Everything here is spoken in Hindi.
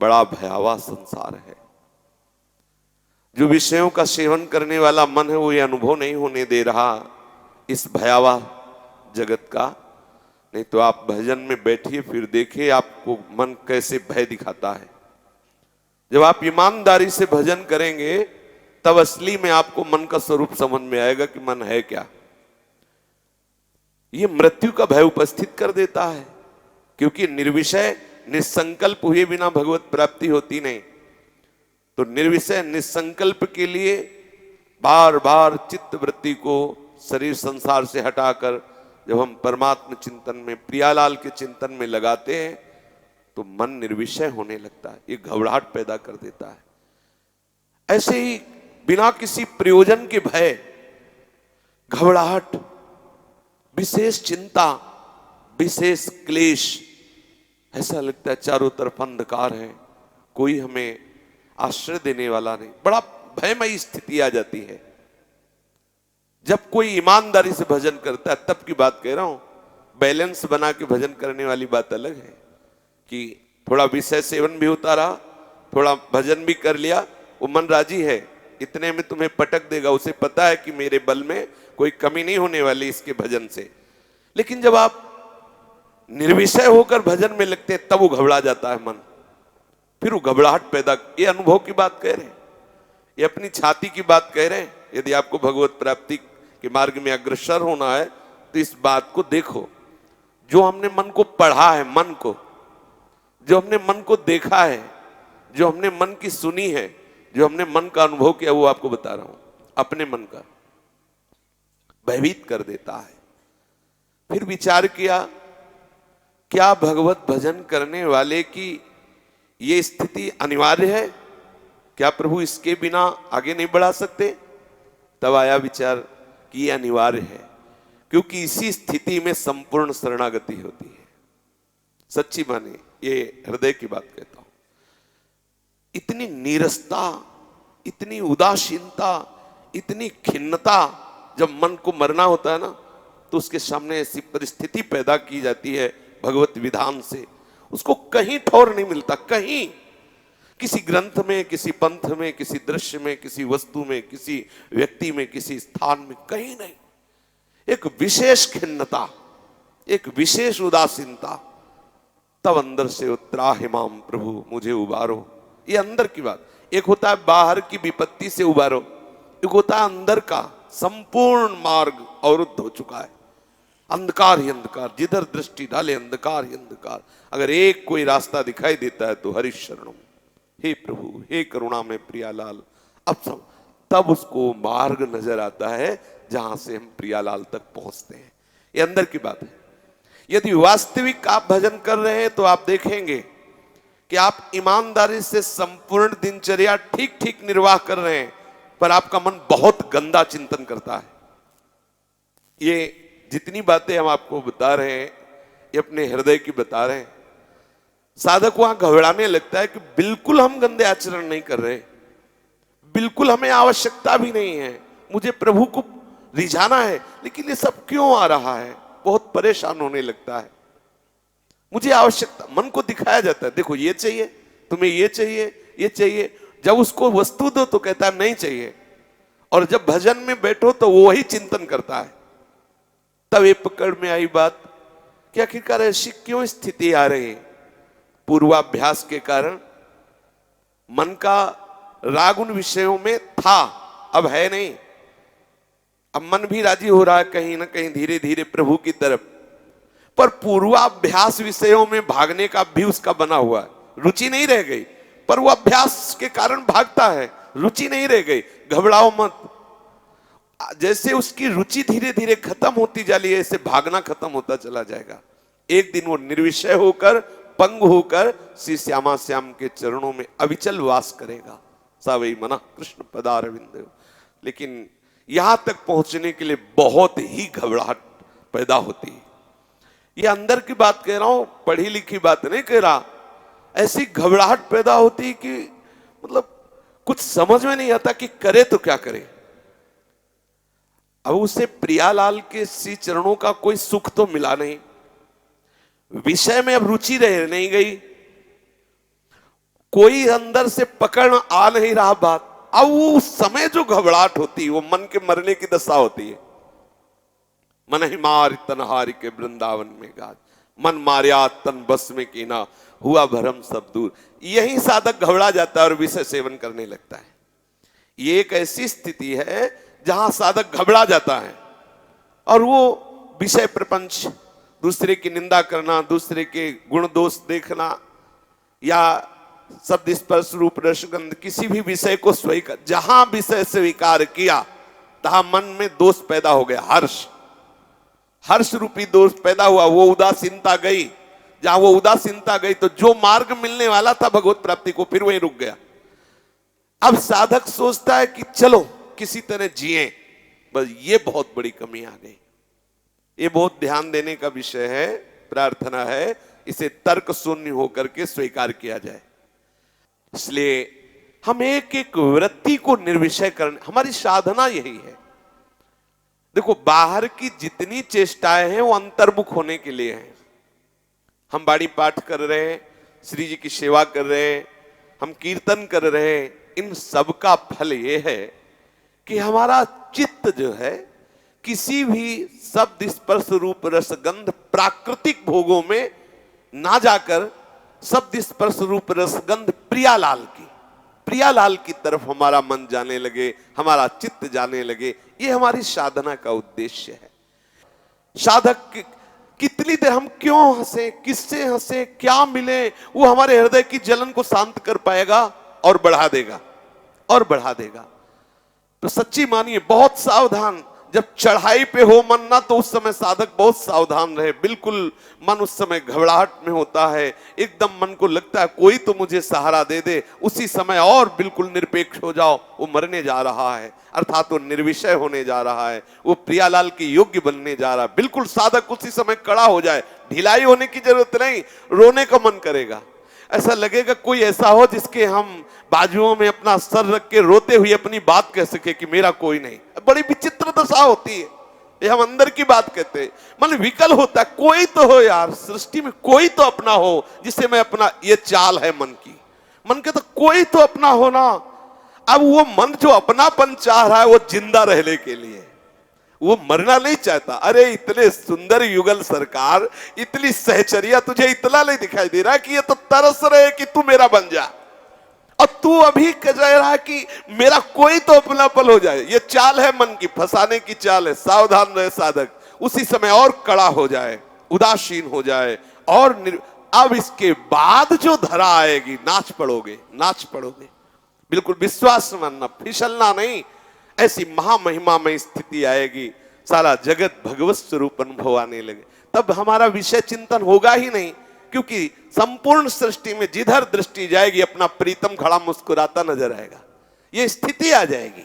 बड़ा भयावह संसार है। जो विषयों का सेवन करने वाला मन है वो ये अनुभव नहीं होने दे रहा इस भयावह जगत का। नहीं तो आप भजन में बैठिए, फिर देखिए आपको मन कैसे भय दिखाता है। जब आप ईमानदारी से भजन करेंगे तब असली में आपको मन का स्वरूप समझ में आएगा कि मन है क्या। ये मृत्यु का भय उपस्थित कर देता है, क्योंकि निर्विषय निसंकल्प हुए बिना भगवत प्राप्ति होती नहीं। तो निर्विषय निसंकल्प के लिए बार बार चित्त वृत्ति को शरीर संसार से हटाकर जब हम परमात्मा चिंतन में, प्रियालाल के चिंतन में लगाते हैं तो मन निर्विषय होने लगता है। ये घबराहट पैदा कर देता है। ऐसे ही बिना किसी प्रयोजन के भय, घबराहट, विशेष चिंता, विशेष क्लेश, ऐसा लगता है चारों तरफ अंधकार है, कोई हमें आश्रय देने वाला नहीं। बड़ा भयमयी स्थिति आ जाती है। जब कोई ईमानदारी से भजन करता है, तब की बात कह रहा हूं। बैलेंस बना के भजन करने वाली बात अलग है कि थोड़ा विषय सेवन भी होता रहा, थोड़ा भजन भी कर लिया, वो मन राजी है, इतने में तुम्हें पटक देगा। उसे पता है कि मेरे बल में कोई कमी नहीं होने वाली इसके भजन से। लेकिन जब आप निर्विषय होकर भजन में लगते हैं तब वो घबरा जाता है मन। फिर वो घबराहट पैदा, ये अनुभव की बात कह रहे हैं, ये अपनी छाती की बात कह रहे हैं। यदि आपको भगवत प्राप्ति के मार्ग में अग्रसर होना है तो इस बात को देखो। जो हमने मन को पढ़ा है, मन को, जो हमने मन को देखा है, जो हमने मन की सुनी है, जो हमने मन का अनुभव किया, वो आपको बता रहा हूं। अपने मन का भयभीत कर देता है। फिर विचार किया, क्या भगवत भजन करने वाले की ये स्थिति अनिवार्य है? क्या प्रभु इसके बिना आगे नहीं बढ़ा सकते? तब आया विचार कि ये अनिवार्य है, क्योंकि इसी स्थिति में संपूर्ण शरणागति होती है। सच्ची माने, ये हृदय की बात कहता हूं। इतनी नीरसता, इतनी उदासीनता, इतनी खिन्नता, जब मन को मरना होता है ना, तो उसके सामने ऐसी परिस्थिति पैदा की जाती है भगवत विधान से, उसको कहीं ठौर नहीं मिलता। कहीं, किसी ग्रंथ में, किसी पंथ में, किसी दृश्य में, किसी वस्तु में, किसी व्यक्ति में, किसी स्थान में, कहीं नहीं। एक विशेष खिन्नता, एक विशेष उदासीनता। तब अंदर से उत्तरा हिमाम प्रभु, मुझे उबारो। ये अंदर की बात। एक होता है बाहर की विपत्ति से उबारो, एक होता है अंदर का। संपूर्ण मार्ग अवरुद्ध हो चुका है, अंधकार ही अंधकार, जिधर दृष्टि डाले अंधकार ही अंधकार। अगर एक कोई रास्ता दिखाई देता है तो हरि शरणम, हे प्रभु, हे करुणा में प्रियालाल। अब सब, तब उसको मार्ग नजर आता है जहां से हम प्रियालाल तक पहुंचते हैं। ये अंदर की बात है। यदि वास्तविक आप भजन कर रहे हैं तो आप देखेंगे कि आप ईमानदारी से संपूर्ण दिनचर्या ठीक ठीक निर्वाह कर रहे हैं, पर आपका मन बहुत गंदा चिंतन करता है। ये जितनी बातें हम आपको बता रहे हैं, ये अपने हृदय की बता रहे हैं। साधक वहां घबराने लगता है कि बिल्कुल हम गंदे आचरण नहीं कर रहे, बिल्कुल हमें आवश्यकता भी नहीं है, मुझे प्रभु को रिझाना है, लेकिन ये सब क्यों आ रहा है? बहुत परेशान होने लगता है। मुझे आवश्यकता, मन को दिखाया जाता है, देखो ये चाहिए, तुम्हें ये चाहिए, ये चाहिए। जब उसको वस्तु दो तो कहता है नहीं चाहिए, और जब भजन में बैठो तो वो वही चिंतन करता है। तब ये पकड़ में आई बात कि आखिरकार ऐसी क्यों स्थिति आ रही है? पूर्वाभ्यास के कारण मन का राग उन विषयों में था, अब है नहीं। अब मन भी राजी हो रहा है कहीं ना कहीं धीरे धीरे प्रभु की तरफ, पर पूर्वाभ्यास विषयों में भागने का भी उसका बना हुआ है। रुचि नहीं रह गई, पर वो अभ्यास के कारण भागता है, रुचि नहीं रह गई। घबराओ मत, जैसे उसकी रुचि धीरे धीरे खत्म होती जा रही है, ऐसे भागना खत्म होता चला जाएगा। एक दिन वो निर्विषय होकर, पंग होकर श्री श्यामा श्याम के चरणों में अविचल वास करेगा। सावई मना कृष्ण पदारविंद। लेकिन यहां तक पहुंचने के लिए बहुत ही घबराहट पैदा होती है। ये अंदर की बात कह रहा हूं, पढ़ी लिखी बात नहीं कह रहा। ऐसी घबराहट पैदा होती है कि मतलब कुछ समझ में नहीं आता कि करे तो क्या करे। अब उसे प्रियालाल के श्री चरणों का कोई सुख तो मिला नहीं, विषय में अब रुचि रह नहीं गई, कोई अंदर से पकड़ आ नहीं रहा बात। अब वो उस समय जो घबराहट होती है वो मन के मरने की दशा होती है। मन ही मार तन हारि के वृंदावन में गाज, मन मारिया तन बस में कीना, हुआ भरम सब दूर। यही साधक घबरा जाता है और विषय सेवन करने लगता है। ये एक ऐसी स्थिति है जहां साधक घबरा जाता है और वो विषय प्रपंच, दूसरे की निंदा करना, दूसरे के गुण दोष देखना, या शब्द स्पर्श रूप रसगंध किसी भी विषय को स्वीकार, जहां विषय स्वीकार किया तहां मन में दोष पैदा हो गया। हर्ष रूपी दोष पैदा हुआ, वो उदासीनता गई। जहां वो उदासीनता गई तो जो मार्ग मिलने वाला था भगवत प्राप्ति को, फिर वहीं रुक गया। अब साधक सोचता है कि चलो किसी तरह जिए, बस ये बहुत बड़ी कमी आ गई। ये बहुत ध्यान देने का विषय है। प्रार्थना है इसे तर्क शून्य होकर के स्वीकार किया जाए। इसलिए हम एक एक वृत्ति को निर्विषय करने, हमारी साधना यही है। देखो, बाहर की जितनी चेष्टाएं हैं वो अंतर्मुख होने के लिए हैं। हम बाड़ी पाठ कर रहे हैं, श्री जी की सेवा कर रहे हैं, हम कीर्तन कर रहे हैं, इन सब का फल ये है कि हमारा चित्त जो है किसी भी शब्द स्पर्श रूप रसगंध प्राकृतिक भोगों में ना जाकर शब्द स्पर्श रूप रसगंध प्रियालाल की तरफ हमारा मन जाने लगे, हमारा चित्त जाने लगे। ये हमारी साधना का उद्देश्य है। साधक कितनी देर हम क्यों हंसे, किससे हंसे, क्या मिले, वो हमारे हृदय की जलन को शांत कर पाएगा और बढ़ा देगा और बढ़ा देगा। तो सच्ची मानिए, बहुत सावधान, जब चढ़ाई पे हो मन ना, तो उस समय साधक बहुत सावधान रहे। बिल्कुल मन उस समय घबराहट में होता है, एकदम मन को लगता है कोई तो मुझे सहारा दे दे, उसी समय और बिल्कुल निरपेक्ष हो जाओ। वो मरने जा रहा है, अर्थात वो निर्विषय होने जा रहा है, वो प्रियालाल के योग्य बनने जा रहा है। बिल्कुल साधक उसी समय कड़ा हो जाए, ढिलाई होने की जरूरत नहीं, रोने का मन करेगा। ऐसा लगेगा कोई ऐसा हो जिसके हम बाजुओं में अपना सर रख के रोते हुए अपनी बात कह सके कि मेरा कोई नहीं। बड़ी विचित्र दशा होती है। ये हम अंदर की बात कहते हैं, मन विकल होता है। कोई तो हो यार, सृष्टि में कोई तो अपना हो जिसे मैं अपना, ये चाल है मन की। मन के तो कोई तो अपना हो ना। अब वो मन जो अपनापन चाह रहा है वो जिंदा रहने के लिए, वो मरना नहीं चाहता। अरे इतने सुंदर युगल सरकार, इतनी सहचर्या, तुझे इतना नहीं दिखाई दे रहा कि ये तो तरस रहे कि तू मेरा बन जा, और तू अभी कह रहा कि मेरा कोई तो अपना पल हो जाए। ये चाल है मन की, फंसाने की चाल है। सावधान रहे साधक, उसी समय और कड़ा हो जाए, उदासीन हो जाए। और अब इसके बाद जो धरा आएगी, नाच पड़ोगे, नाच पड़ोगे। बिल्कुल विश्वास मानना, फिसलना नहीं। ऐसी महामहिमामय स्थिति आएगी, सारा जगत भगवत स्वरूप अनुभव आने लगे। तब हमारा विषय चिंतन होगा ही नहीं, क्योंकि संपूर्ण सृष्टि में जिधर दृष्टि जाएगी अपना प्रीतम खड़ा मुस्कुराता नजर आएगा। ये स्थिति आ जाएगी।